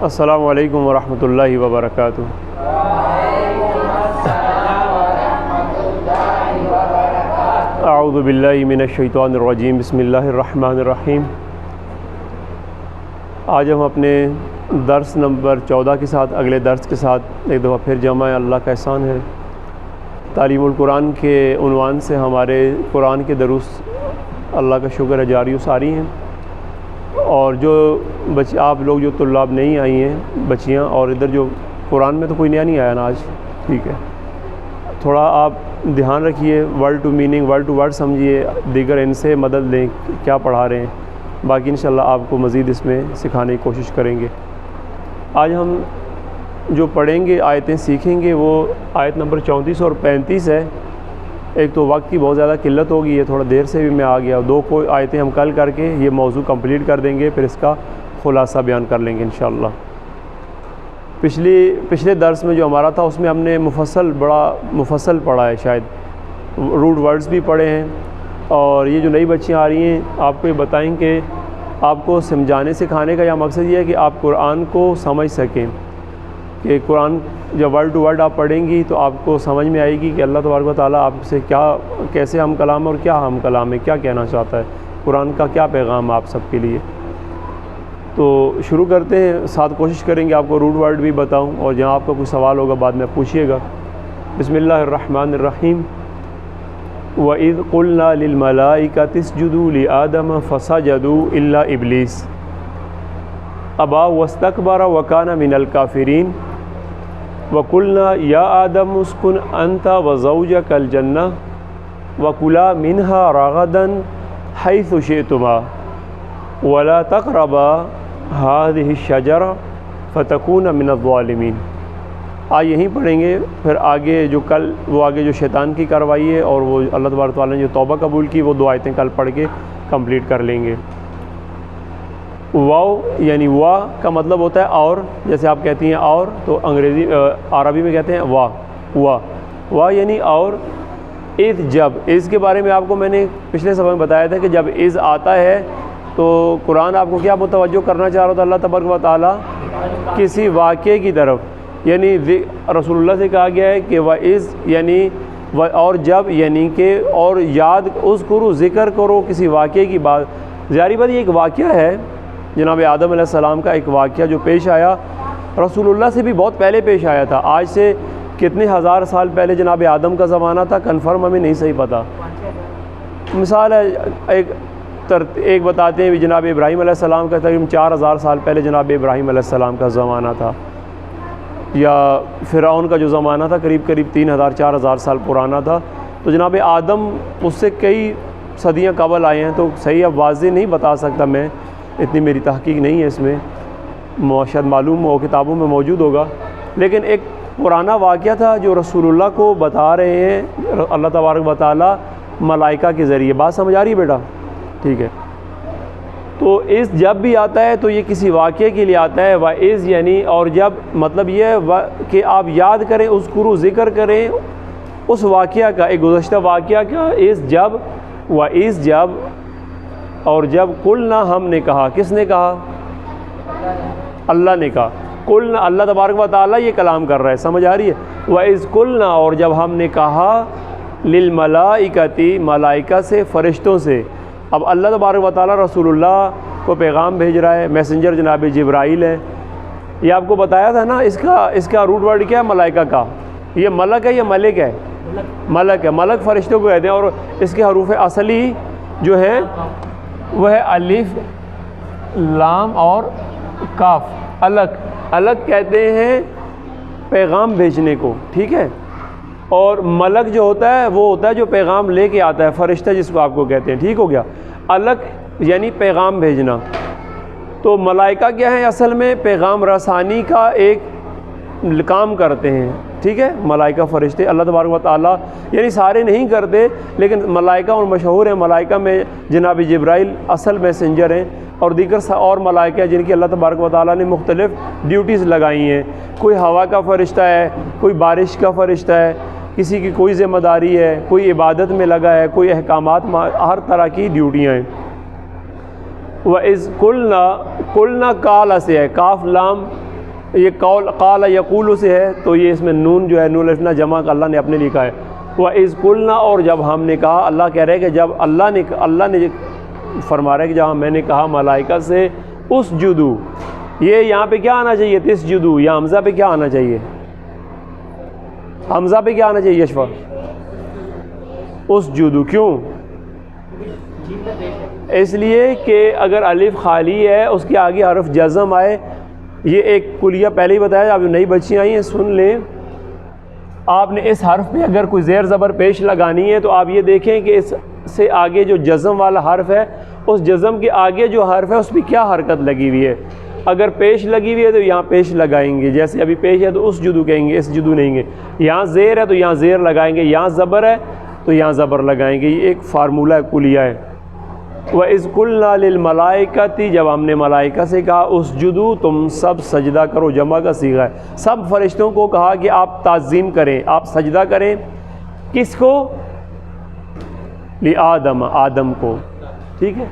السلام علیکم ورحمۃ اللہ وبرکاتہ۔ اعوذ باللہ من الشیطان الرجیم، بسم اللہ الرحمن الرحیم۔ آج ہم اپنے درس نمبر 14 کے ساتھ، اگلے درس کے ساتھ ایک دفعہ پھر جمع ہیں۔ اللہ کا احسان ہے، تعلیم القرآن کے عنوان سے ہمارے قرآن کے دروس اللہ کا شکر ہے جاری و ساری ہیں، اور جو آپ لوگ جو طلاب نہیں آئی ہیں بچیاں، اور ادھر جو قرآن میں تو کوئی نیا نہیں آیا نا آج، ٹھیک ہے، تھوڑا آپ دھیان رکھیے، word to meaning, word to word سمجھیے، دیگر ان سے مدد لیں کیا پڑھا رہے ہیں، باقی انشاءاللہ آپ کو مزید اس میں سکھانے کی کوشش کریں گے۔ آج ہم جو پڑھیں گے، آیتیں سیکھیں گے، وہ آیت نمبر 34 اور 35 ہے۔ ایک تو وقت کی بہت زیادہ قلت ہوگی، یہ تھوڑا دیر سے بھی میں آ گیا، دو کوئی آیتیں ہم کل کر کے یہ موضوع کمپلیٹ کر دیں گے، پھر اس کا خلاصہ بیان کر لیں گے انشاءاللہ۔ پچھلے درس میں جو ہمارا تھا اس میں ہم نے بڑا مفصل پڑھا ہے، شاید روٹ ورڈز بھی پڑھے ہیں، اور یہ جو نئی بچیاں آ رہی ہیں آپ کو یہ بتائیں کہ آپ کو سمجھانے سکھانے کا یہ مقصد یہ ہے کہ آپ قرآن کو سمجھ سکیں، کہ قرآن جب ورڈ ٹو ورڈ آپ پڑھیں گی تو آپ کو سمجھ میں آئے گی کہ اللہ تبارک و تعالیٰ آپ سے کیسے ہم کلام اور کیا ہم کلام ہے، کیا کہنا چاہتا ہے، قرآن کا کیا پیغام آپ سب کے لیے۔ تو شروع کرتے ہیں، ساتھ کوشش کریں گے آپ کو روٹ ورڈ بھی بتاؤں، اور جہاں آپ کا کوئی سوال ہوگا بعد میں پوچھیے گا۔ بسم اللہ الرحمن الرحیم۔ وَإِذْ قُلْنَا لِلْمَلَائِكَةِ اسْجُدُوا لِآدَمَ فَسَجَدُوا إِلَّا إِبْلِيسَ أَبَى وَاسْتَكْبَرَ وَكَانَ مِنَ الْكَافِرِينَ وَقُلْنَا يَا آدَمُ اسْكُنْ أَنْتَ وَزَوْجَكَ الْجَنَّةَ وَكُلَا مِنْهَا رَغَدًا حَيْثُ شِئْتُمَا وَلَا تَقْرَبَا هَٰذِهِ الشَّجَرَةَ فَتَكُونَ مِنَ الظَّالِمِينَ۔ آج یہیں پڑھیں گے، پھر آگے جو آگے جو شیطان کی کارروائی ہے اور وہ اللہ تبارک و تعالیٰ نے جو توبہ قبول کی، وہ دو آیتیں کل پڑھ کے کمپلیٹ کر لیں گے۔ واو یعنی وا کا مطلب ہوتا ہے اور، جیسے آپ کہتی ہیں اور، تو عربی میں کہتے ہیں وا یعنی اور۔ اذ جب، اذ کے بارے میں آپ کو میں نے پچھلے سبق میں بتایا تھا کہ جب اذ آتا ہے تو قرآن آپ کو کیا متوجہ کرنا چاہ رہا تھا اللہ تبارک و تعالیٰ؟ کسی واقعے کی طرف، یعنی رسول اللہ سے کہا گیا ہے کہ وَإِذْ یعنی اور جب، یعنی کہ اور یاد، اذکروا ذکر کرو کسی واقعے کی بات۔ ظاہری بات یہ ایک واقعہ ہے، جناب آدم علیہ السلام کا ایک واقعہ جو پیش آیا، رسول اللہ سے بھی بہت پہلے پیش آیا تھا، آج سے کتنے ہزار سال پہلے جناب آدم کا زمانہ تھا، کنفرم ہمیں نہیں صحیح پتہ۔ مثال ہے ایک بتاتے ہیں جناب ابراہیم علیہ السلام کا تقریباً 4000 سال پہلے جناب ابراہیم علیہ السلام کا زمانہ تھا، یا فرعون کا جو زمانہ تھا قریب 3000-4000 سال پرانا تھا، تو جناب آدم اس سے کئی صدیاں قبل آئے ہیں، تو صحیح اب واضح نہیں بتا سکتا میں، اتنی میری تحقیق نہیں ہے اس میں، شاید معلوم ہو کتابوں میں موجود ہوگا، لیکن ایک پرانا واقعہ تھا جو رسول اللہ کو بتا رہے ہیں اللہ تبارک و تعالیٰ ملائکہ کے ذریعے۔ بات سمجھ آ رہی ہے بیٹا؟ ٹھیک ہے، تو اس جب بھی آتا ہے تو یہ کسی واقعے کے لیے آتا ہے، وَإِذْ یعنی اور جب، مطلب یہ ہے کہ آپ یاد کریں، اذکروا ذکر کریں اس واقعہ کا، ایک گزشتہ واقعہ کا، اس جب، وَإِذْ جب، اور جب قلنا ہم نے کہا، کس نے کہا؟ اللہ نے کہا، قلنا اللہ تبارک و تعالیٰ یہ کلام کر رہا ہے، سمجھ آ رہی ہے؟ وَإِذْ قلنا اور جب ہم نے کہا، للملائکتی ملائکہ سے، فرشتوں سے۔ اب اللہ تبارک و تعالیٰ رسول اللہ کو پیغام بھیج رہا ہے، میسنجر جناب جبرائیل ہے، یہ آپ کو بتایا تھا نا، اس کا روٹ ورڈ کیا ہے ملائکہ کا؟ یہ ملک ہے یا ملک ہے؟ ملک ہے، ملک فرشتوں کو کہتے ہیں، اور اس کے حروف اصلی جو ہیں وہ ہے الف، لام اور کاف۔ الگ کہتے ہیں پیغام بھیجنے کو، ٹھیک ہے، اور ملک جو ہوتا ہے وہ ہوتا ہے جو پیغام لے کے آتا ہے، فرشتہ جس کو آپ کو کہتے ہیں، ٹھیک ہو گیا۔ الگ یعنی پیغام بھیجنا، تو ملائکہ کیا ہے؟ اصل میں پیغام رسانی کا ایک کام کرتے ہیں، ٹھیک ہے، ملائکہ فرشتے اللہ تبارک و تعالیٰ، یعنی سارے نہیں کرتے لیکن ملائکہ اور مشہور ہیں، ملائکہ میں جناب جبرائیل اصل میسنجر ہیں، اور دیگر اور ملائکہ جن کی اللہ تبارک و تعالیٰ نے مختلف ڈیوٹیز لگائی ہیں، کوئی ہوا کا فرشتہ ہے، کوئی بارش کا فرشتہ ہے، کسی کی کوئی ذمہ داری ہے، کوئی عبادت میں لگا ہے، کوئی احکامات، ہر طرح کی ڈیوٹیاں ہیں۔ وَإِذْ قُلْنَا قَالَ سے ہے، کاف لام یہ قال یقول سے ہے، تو یہ اس میں نون جو ہے نون الف نہ جمع کا اللہ نے اپنے لکھا ہے۔ وَإِذْ قُلْنَا، اور جب ہم نے کہا، اللہ کہہ رہے کہ جب اللہ نے فرما رہا ہے کہ جہاں میں نے کہا ملائکہ سے اسجدو، یہ یہاں پہ کیا آنا چاہیے؟ تسجدو، یا حمزہ پہ کیا آنا چاہیے؟ حمزہ پہ کیا آنا چاہیے اشفا؟ اسجدو، کیوں؟ اس لیے کہ اگر الف خالی ہے اس کے آگے حرف جزم آئے، یہ ایک کلیہ پہلے ہی بتایا، اب جو نئی بچیاں آئی ہیں سن لیں، آپ نے اس حرف پہ اگر کوئی زیر زبر پیش لگانی ہے تو آپ یہ دیکھیں کہ اس سے آگے جو جزم والا حرف ہے، اس جزم کے آگے جو حرف ہے اس پہ کیا حرکت لگی ہوئی ہے۔ اگر پیش لگی ہوئی ہے تو یہاں پیش لگائیں گے، جیسے ابھی پیش ہے تو اس جدو کہیں گے، اس جدو نہیں گے۔ یہاں زیر ہے تو یہاں زیر لگائیں گے، یہاں زبر ہے تو یہاں زبر لگائیں گے۔ یہ ایک فارمولہ کلیہ ہے۔ وَإِذْ قُلْنَا لِلْمَلَائِكَةِ، جب ہم نے ملائکہ سے کہا اسجدو، تم سب سجدہ کرو، جمع کا صیغہ ہے، سب فرشتوں کو کہا کہ آپ تعظیم کریں، آپ سجدہ کریں۔ کس کو؟ لِآدم، آدم کو، ٹھیک ہے۔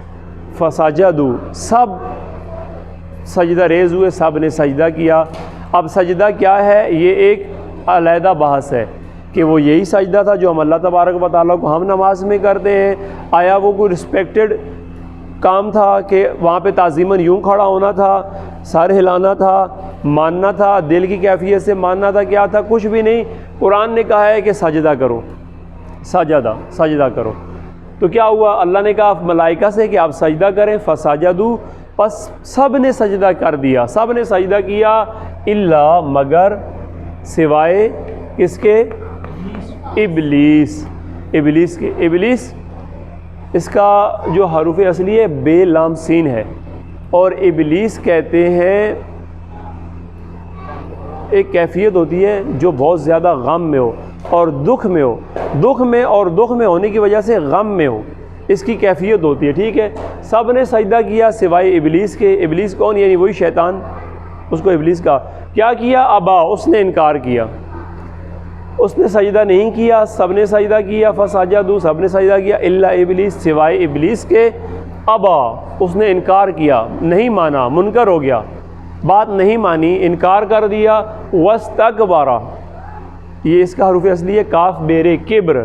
فَسَجَدُوا، سب سجدہ ریز ہوئے، سب نے سجدہ کیا۔ اب سجدہ کیا ہے یہ ایک علیحدہ بحث ہے کہ وہ یہی سجدہ تھا جو ہم اللہ تبارک و تعالیٰ کو ہم نماز میں کرتے ہیں، آیا وہ کوئی رسپیکٹڈ کام تھا کہ وہاں پہ تعظیماً یوں کھڑا ہونا تھا، سر ہلانا تھا، ماننا تھا، دل کی کیفیت سے ماننا تھا، کیا تھا؟ کچھ بھی نہیں۔ قرآن نے کہا ہے کہ سجدہ کرو، سجدہ کرو۔ تو کیا ہوا؟ اللہ نے کہا ملائکہ سے کہ آپ سجدہ کریں، فسجدوا، پس سب نے سجدہ کر دیا، سب نے سجدہ کیا، الا، مگر، سوائے کس کے؟ ابلیس، ابلیس کے۔ ابلیس اس کا جو حروف اصلی ہے بے لام سین ہے، اور ابلیس کہتے ہیں ایک کیفیت ہوتی ہے جو بہت زیادہ غم میں ہو اور دکھ میں ہو، دکھ میں ہونے کی وجہ سے غم میں ہو، اس کی کیفیت ہوتی ہے، ٹھیک ہے۔ سب نے سجدہ کیا سوائے ابلیس کے۔ ابلیس کون؟ یعنی وہی شیطان، اس کو ابلیس کا کیا کیا؟ ابا، اس نے انکار کیا، اس نے سجدہ نہیں کیا، سب نے سجدہ کیا، فسجدوا، سب نے سجدہ کیا، الا ابلیس، سوائے ابلیس کے، ابا، اس نے انکار کیا، نہیں مانا، منکر ہو گیا، بات نہیں مانی، انکار کر دیا، واستکبر، یہ اس کا حروف اصلی ہے کاف بیرے، کبر،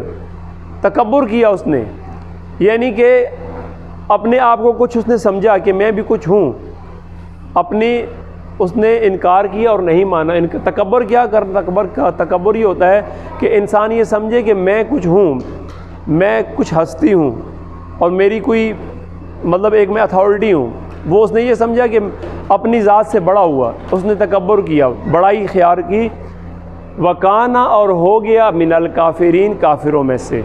تکبر کیا اس نے، یعنی کہ اپنے آپ کو کچھ اس نے سمجھا کہ میں بھی کچھ ہوں، اپنی اس نے انکار کیا اور نہیں مانا۔ تکبر کیا تکبر یہ ہوتا ہے کہ انسان یہ سمجھے کہ میں کچھ ہوں، میں کچھ ہستی ہوں اور میری کوئی مطلب ایک میں اتھارٹی ہوں، وہ اس نے یہ سمجھا کہ اپنی ذات سے بڑا ہوا، اس نے تکبر کیا، بڑائی اختیار کی۔ وکانا، اور ہو گیا، من الکافرین، کافروں میں سے۔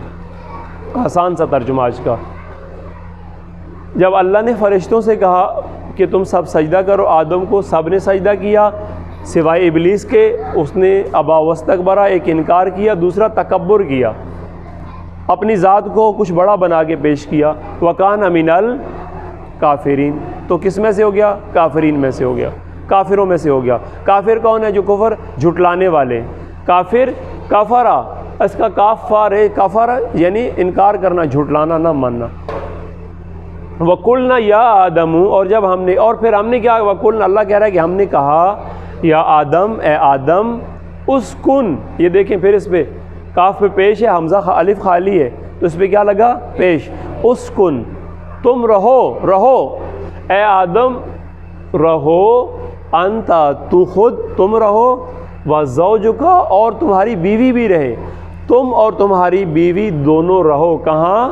آسان سا ترجمہ آج کا۔ جب اللہ نے فرشتوں سے کہا کہ تم سب سجدہ کرو آدم کو، سب نے سجدہ کیا سوائے ابلیس کے، اس نے ابا واستکبر، ایک انکار کیا، دوسرا تکبر کیا، اپنی ذات کو کچھ بڑا بنا کے پیش کیا۔ وکان من الکافرین، تو کس میں سے ہو گیا؟ کافرین میں سے ہو گیا، کافروں میں سے ہو گیا۔ کافر کون ہے؟ جو کفر جھٹلانے والے۔ کافر کفرا، اس کا کاف فار ہے، کفر یعنی انکار کرنا، جھٹلانا، نہ ماننا۔ وَقُلْنَا یا آدم، اور جب ہم نے، اور پھر ہم نے کیا؟ وَقُلْنَا، اللہ کہہ رہا ہے کہ ہم نے کہا یا آدم، اے آدم، اسکن، یہ دیکھیں پھر اس پہ کاف پہ پیش ہے، حمزہ الف خالی ہے تو اس پہ کیا لگا؟ پیش۔ اسکن، تم رہو، اے آدم رہو، انتا، تو خود، تم رہو، وزوجک، اور تمہاری بیوی بھی رہے، تم اور تمہاری بیوی دونوں رہو، کہاں؟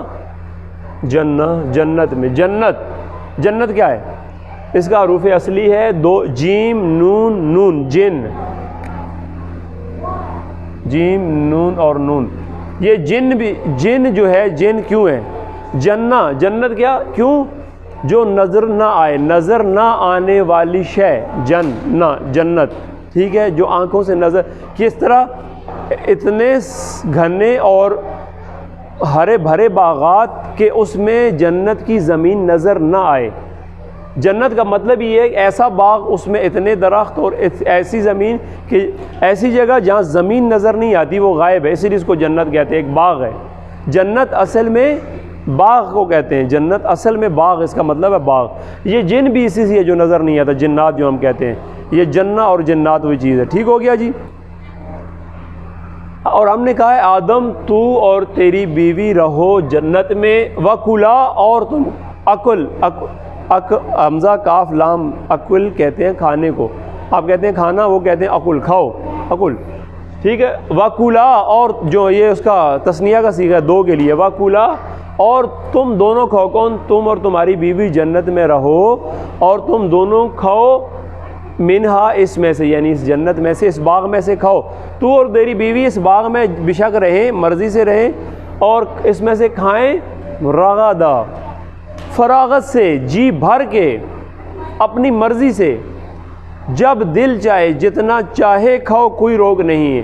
جنت میں۔ جنت کیا ہے؟ اس کا حروف اصلی ہے دو، جیم نون نون، جن، جیم نون اور نون۔ یہ جن بھی، جن جو ہے، جن کیوں ہے؟ جنت کیا؟ کیوں؟ جو نظر نہ آئے، نظر نہ آنے والی شے، جنت، ٹھیک ہے، جو آنکھوں سے نظر، کس طرح؟ اتنے گھنے اور ہرے بھرے باغات کہ اس میں جنت کی زمین نظر نہ آئے۔ جنت کا مطلب یہ ہے کہ ایسا باغ، اس میں اتنے درخت اور ایسی زمین کہ ایسی جگہ جہاں زمین نظر نہیں آتی وہ غائب ہے، اسی لیے اس کو جنت کہتے ہیں، ایک باغ ہے۔ جنت اصل میں باغ کو کہتے ہیں جنت، اصل میں باغ اس کا مطلب ہے باغ۔ یہ جن بھی اسی سے جو نظر نہیں آتا، جنات جو ہم کہتے ہیں، یہ جنہ اور جنات وہی چیز ہے۔ ٹھیک ہو گیا جی۔ اور ہم نے کہا ہے آدم تو اور تیری بیوی رہو جنت میں، وکلا اور تم اکل، حمزہ کاف لام، اکل کہتے ہیں کھانے کو، آپ کہتے ہیں کھانا، وہ کہتے ہیں اکل، کھاؤ، اکل، ٹھیک ہے۔ وکلا اور جو یہ اس کا تثنیہ کا صیغہ ہے دو کے لیے، وکلا اور تم دونوں کھاؤ، کون؟ تم اور تمہاری بیوی جنت میں رہو اور تم دونوں کھاؤ، منہا اس میں سے، یعنی اس جنت میں سے، اس باغ میں سے کھاؤ۔ تو اور تیری بیوی اس باغ میں بے شک رہیں، مرضی سے رہیں، اور اس میں سے کھائیں رغدا، فراغت سے، جی بھر کے، اپنی مرضی سے، جب دل چاہے، جتنا چاہے کھاؤ، کوئی روک نہیں ہے۔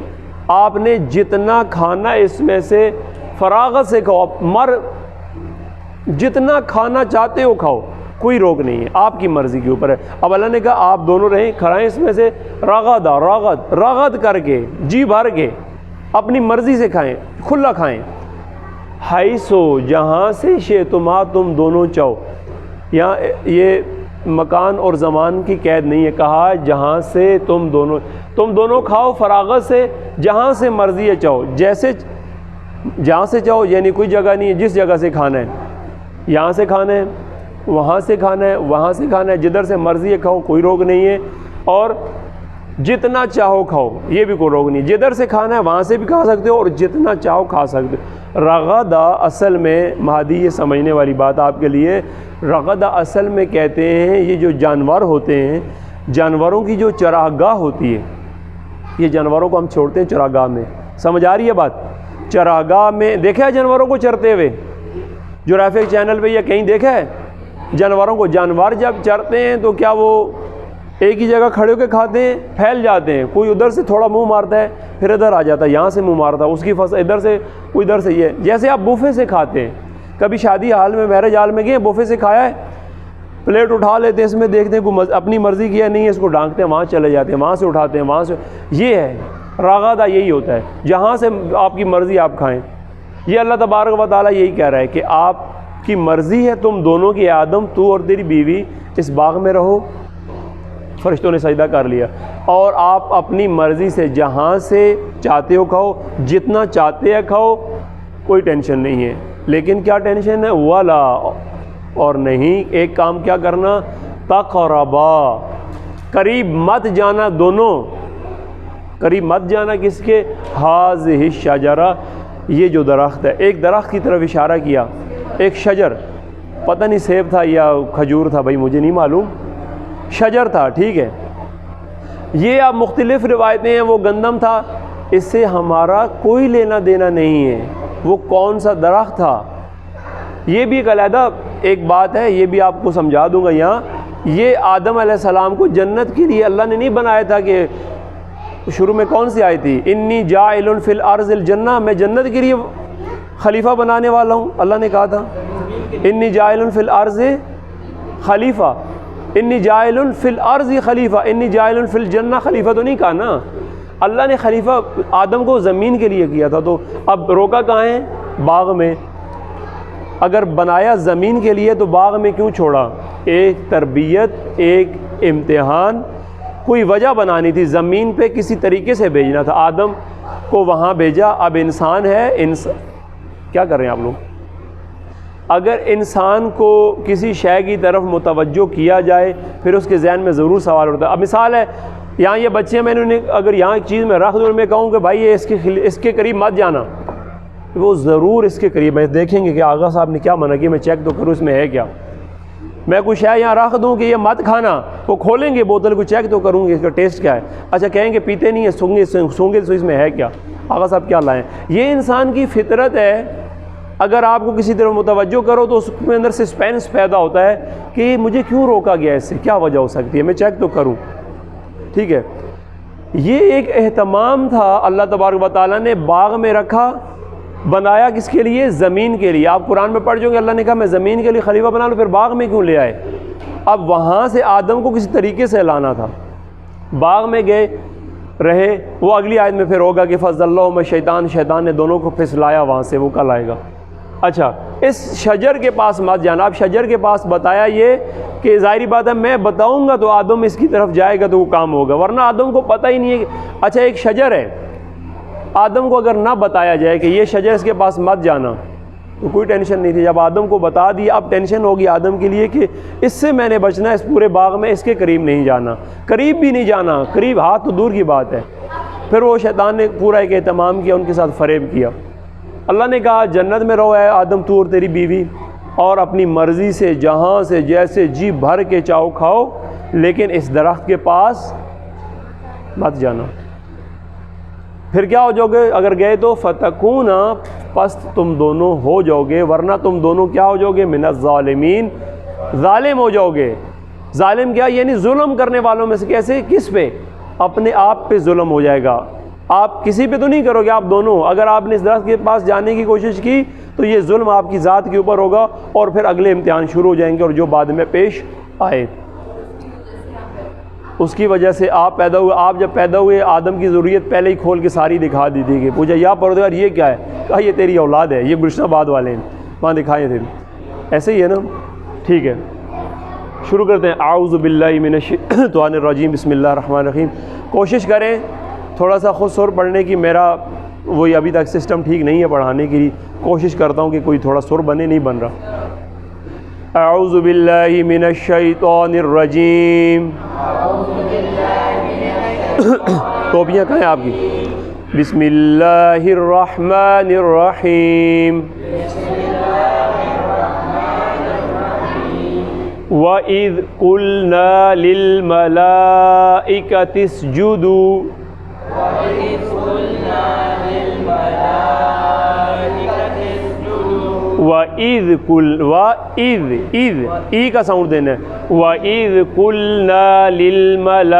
آپ نے جتنا کھانا اس میں سے فراغت سے کھاؤ، جتنا کھانا چاہتے ہو کھاؤ، کوئی روک نہیں ہے، آپ کی مرضی کے اوپر ہے۔ اب اللہ نے کہا آپ دونوں رہیں، کھائیں اس میں سے رغدا، رغد کر کے، جی بھر کے، اپنی مرضی سے کھائیں، کھلا کھائیں۔ حیثو، جہاں سے، شئتما، تم دونوں چاہو، یہاں یہ مکان اور زمان کی قید نہیں ہے، کہا جہاں سے تم دونوں کھاؤ فراغت سے، جہاں سے مرضی ہے چاہو، جیسے جہاں سے چاہو، یعنی کوئی جگہ نہیں ہے، جس جگہ سے کھانا ہے، یہاں سے کھانا ہے، وہاں سے کھانا ہے، وہاں سے کھانا ہے، جدھر سے مرضی ہے کھاؤ، کوئی روک نہیں ہے، اور جتنا چاہو کھاؤ، یہ بھی کوئی روک نہیں، جدھر سے کھانا ہے وہاں سے بھی کھا سکتے ہو اور جتنا چاہو کھا سکتے ہو۔ رغدا اصل میں مہدی یہ سمجھنے والی بات آپ کے لیے، رغدا اصل میں کہتے ہیں یہ جو جانور ہوتے ہیں، جانوروں کی جو چراگاہ ہوتی ہے، یہ جانوروں کو ہم چھوڑتے ہیں چراگاہ میں، سمجھ آ رہی ہے بات؟ چراگاہ میں دیکھا ہے جانوروں کو چرتے ہوئے، جرافک چینل پہ یا کہیں دیکھا ہے جانوروں کو؟ جانور جب چرتے ہیں تو کیا وہ ایک ہی جگہ کھڑے ہو کے کھاتے ہیں؟ پھیل جاتے ہیں، کوئی ادھر سے تھوڑا منہ مارتا ہے پھر ادھر آ جاتا ہے، یہاں سے منہ مارتا ہے، اس کی فصل ادھر سے، کوئی ادھر سے، یہ جیسے آپ بوفے سے کھاتے ہیں۔ کبھی شادی حال میں، میرج حال میں گئے، بوفے سے کھایا ہے؟ پلیٹ اٹھا لیتے ہیں، اس میں دیکھتے ہیں کوئی اپنی مرضی کیا نہیں ہے، اس کو ڈھانکتے ہیں، وہاں چلے جاتے ہیں، وہاں سے اٹھاتے ہیں، وہاں سے، یہ ہے رغدا، یہی ہوتا ہے جہاں سے آپ کی مرضی آپ کھائیں۔ یہ اللہ تبارک و تعالیٰ یہی کہہ رہا ہے کہ آپ کی مرضی ہے تم دونوں کی، آدم تو اور تیری بیوی اس باغ میں رہو، فرشتوں نے سجدہ کر لیا، اور آپ اپنی مرضی سے جہاں سے چاہتے ہو کھاؤ، جتنا چاہتے ہیں کھاؤ، کوئی ٹینشن نہیں ہے۔ لیکن کیا ٹینشن ہے؟ والا، اور نہیں، ایک کام کیا کرنا، تقربا، قریب مت جانا، دونوں قریب مت جانا، کس کے؟ ہذہ الشجرہ، یہ جو درخت ہے، ایک درخت کی طرف اشارہ کیا، ایک شجر، پتہ نہیں سیب تھا یا کھجور تھا، بھائی مجھے نہیں معلوم، شجر تھا، ٹھیک ہے۔ یہ اب مختلف روایتیں ہیں، وہ گندم تھا، اس سے ہمارا کوئی لینا دینا نہیں ہے، وہ کون سا درخت تھا یہ بھی ایک علیحدہ ایک بات ہے، یہ بھی آپ کو سمجھا دوں گا یہاں۔ یہ آدم علیہ السلام کو جنت کے لیے اللہ نے نہیں بنایا تھا کہ شروع میں کون سی آئی تھی، انی جاعل فی الارض الجنہ، میں جنت کے لیے خلیفہ بنانے والا ہوں، اللہ نے کہا تھا انی جاعل فی الارض خلیفہ، انی جاعل فی الارض خلیفہ، انی جاعل فی الجنہ خلیفہ تو نہیں کہا نا، اللہ نے خلیفہ آدم کو زمین کے لیے کیا تھا، تو اب روکا کہاں ہے؟ باغ میں۔ اگر بنایا زمین کے لیے تو باغ میں کیوں چھوڑا؟ ایک تربیت، ایک امتحان، کوئی وجہ بنانی تھی، زمین پہ کسی طریقے سے بھیجنا تھا، آدم کو وہاں بھیجا۔ اب انسان ہے، کیا کر رہے ہیں آپ لوگ؟ اگر انسان کو کسی شے کی طرف متوجہ کیا جائے پھر اس کے ذہن میں ضرور سوال اٹھتا ہے۔ اب مثال ہے، یہاں یہ بچے ہیں، میں نے اگر یہاں ایک چیز میں رکھ دوں، میں کہوں کہ بھائی یہ اس کے قریب مت جانا، وہ ضرور اس کے قریب ہے، دیکھیں گے کہ آغا صاحب نے کیا منع کیا، میں چیک تو کروں اس میں ہے کیا۔ میں کچھ ہے یہاں رکھ دوں کہ یہ مت کھانا، وہ کھولیں گے بوتل کو، چیک تو کروں گے اس کا ٹیسٹ کیا ہے، اچھا کہیں گے پیتے نہیں ہے، سونگے تو اس میں ہے کیا، آغا صاحب کیا لائیں۔ یہ انسان کی فطرت ہے، اگر آپ کو کسی طرح متوجہ کرو تو اس میں اندر سسپینس پیدا ہوتا ہے کہ مجھے کیوں روکا گیا، اس سے کیا وجہ ہو سکتی ہے، میں چیک تو کروں، ٹھیک ہے۔ یہ ایک اہتمام تھا اللہ تبارک و تعالیٰ نے باغ میں رکھا، بنایا کس کے لیے؟ زمین کے لیے۔ آپ قرآن میں پڑھ جو کہ اللہ نے کہا میں زمین کے لیے خلیفہ بنا لوں، پھر باغ میں کیوں لے آئے؟ اب وہاں سے آدم کو کسی طریقے سے لانا تھا، باغ میں گئے رہے، وہ اگلی آیت میں پھر ہوگا کہ فضلہما شیطان نے دونوں کو پھسلایا وہاں سے، وہ کل آئے گا۔ اچھا، اس شجر کے پاس مت جانا. اب شجر کے پاس بتایا یہ کہ ظاہری بات ہے میں بتاؤں گا تو آدم اس کی طرف جائے گا تو وہ کام ہوگا, ورنہ آدم کو پتہ ہی نہیں ہے کہ اچھا ایک شجر ہے, آدم کو اگر نہ بتایا جائے کہ یہ شجر اس کے پاس مت جانا تو کوئی ٹینشن نہیں تھی. جب آدم کو بتا دیا اب ٹینشن ہوگی آدم کے لیے کہ اس سے میں نے بچنا ہے, اس پورے باغ میں اس کے قریب نہیں جانا, قریب بھی نہیں جانا, قریب ہاتھ تو دور کی بات ہے. پھر وہ شیطان نے پورا ایک اہتمام کیا, ان کے ساتھ فریب کیا. اللہ نے کہا جنت میں رہو ہے آدم تو اور تیری بیوی, اور اپنی مرضی سے جہاں سے جیسے جی بھر کے چاہو کھاؤ, لیکن اس درخت کے پاس مت جانا. پھر کیا ہو جاؤ گے اگر گئے تو فتکونا, پس تم دونوں ہو جاؤ گے, ورنہ تم دونوں کیا ہو جاؤ گے, من الظالمین, ظالم ہو جاؤ گے. ظالم کیا یعنی ظلم کرنے والوں میں سے. کیسے, کس پہ, اپنے آپ پہ ظلم ہو جائے گا. آپ کسی پہ تو نہیں کرو گے, آپ دونوں, اگر آپ نے اس درخت کے پاس جانے کی کوشش کی تو یہ ظلم آپ کی ذات کے اوپر ہوگا, اور پھر اگلے امتحان شروع ہو جائیں گے اور جو بعد میں پیش آئے. اس کی وجہ سے آپ پیدا ہوئے. آپ جب پیدا ہوئے آدم کی ضروریت پہلے ہی کھول کے ساری دکھا دی تھی کہ پوچھا یا پروردگار یہ کیا ہے, کہا یہ تیری اولاد ہے, یہ گلشن آباد والے ہیں, وہاں دکھائے تھے. ایسے ہی ہے نا, ٹھیک ہے شروع کرتے ہیں. اعوذ باللہ من الشیطان الرجیم, بسم اللہ الرحمن الرحیم. کوشش کریں تھوڑا سا خود سر پڑھنے کی, میرا وہی ابھی تک سسٹم ٹھیک نہیں ہے پڑھانے کی, کوشش کرتا ہوں کہ کوئی تھوڑا سر بنے, نہیں بن رہا. اعوذ باللہ من الشیطان الرجیم. ٹوپیاں کہیں آپ کی. بسم اللہ الرحمن الرحیم. وَإِذْ قُلْنَا لِلْمَلَائِكَةِ اسْجُدُوا وَإِذْ ای کا ساؤنڈ دینا ہے. وَإِذْ قُلْنَا لِلْمَلَائِكَةِ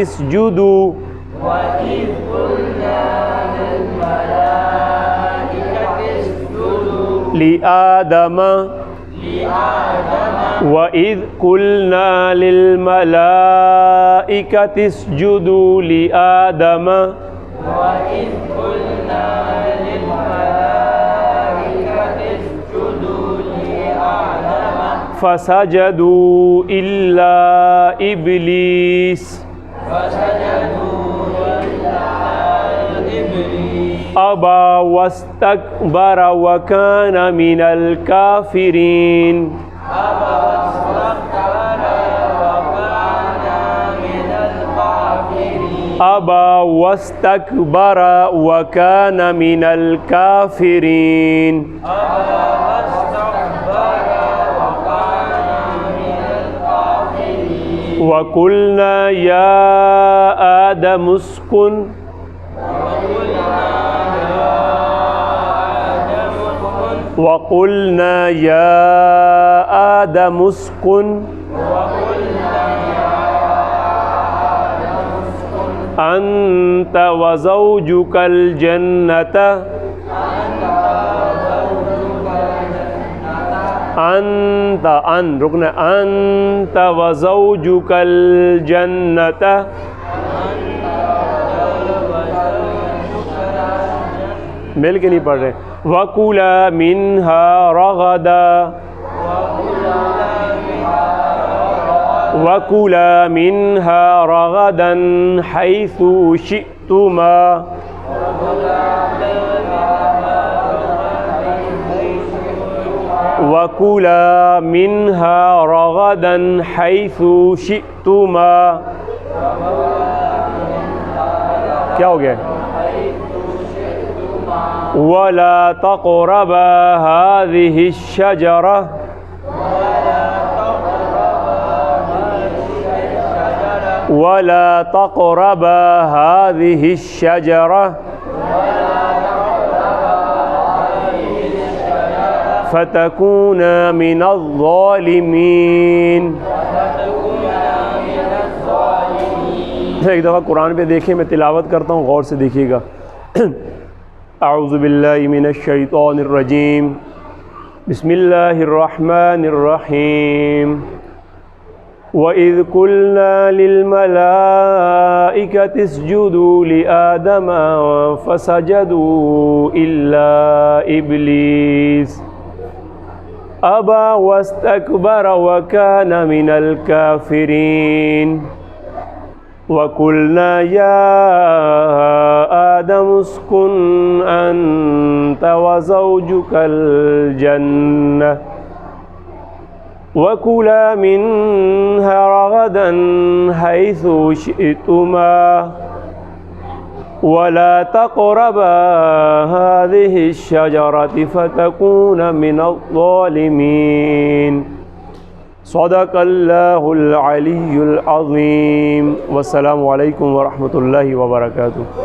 اسْجُدُوا لِآدَمَ وَإِذْ قُلْنَا لِلْمَلَائِكَةِ اسْجُدُوا لِآدَمَ فَسَجَدُوا إِلَّا إِبْلِيسَ أَبَى وَاسْتَكْبَرَ وَكَانَ مِنَ الْكَافِرِينَ. أَبَى وَاسْتَكْبَرَ وَكَانَ مِنَ الْكَافِرِينَ. وَقُلْنَا يَا آدَمُ اسْكُنْ وَقُلْنَا يَا آدَمُ اسْكُنْ أَنْتَ وَزَوْجُكَ الْجَنَّةَ أَنْتَ وَزَوْجُكَ الْجَنَّةَ مل کے نہیں پڑھ رہے. وَكُلَا مِنْهَا رَغَدًا وَكُلَا مِنْهَا رَغَدًا حَيْثُ شِئْتُمَا وَكُلَا مِنْهَا رَغَدًا حَيْثُ شِئْتُمَا. کیا ہو گیا؟ وَلَا تَقْرَبَا هَذِهِ الشَّجَرَةَ وَلَا تَقْرَبَا هَذِهِ الشَّجَرَةَ فَتَكُونَا مِنَ الظَّالِمِينَ. ایک دفعہ قرآن پہ دیکھیں, میں تلاوت کرتا ہوں, غور سے دیکھیے گا. اعوذ باللہ من الشیطان الرجیم. بسم اللہ الرحمن الرحیم. وإذ قلنا للملائكة اسجدوا لآدم فسجدوا إلا إبليس أبى واستكبر وكان من الكافرين وقلنا يا آدم اسكن أنت وزوجك الجنة وكلا منها رغدا حيث شئتما ولا تقربا هذه الشجرة فتكونا من الظالمين صدق الله العلي العظيم والسلام عليكم ورحمة الله وبركاته.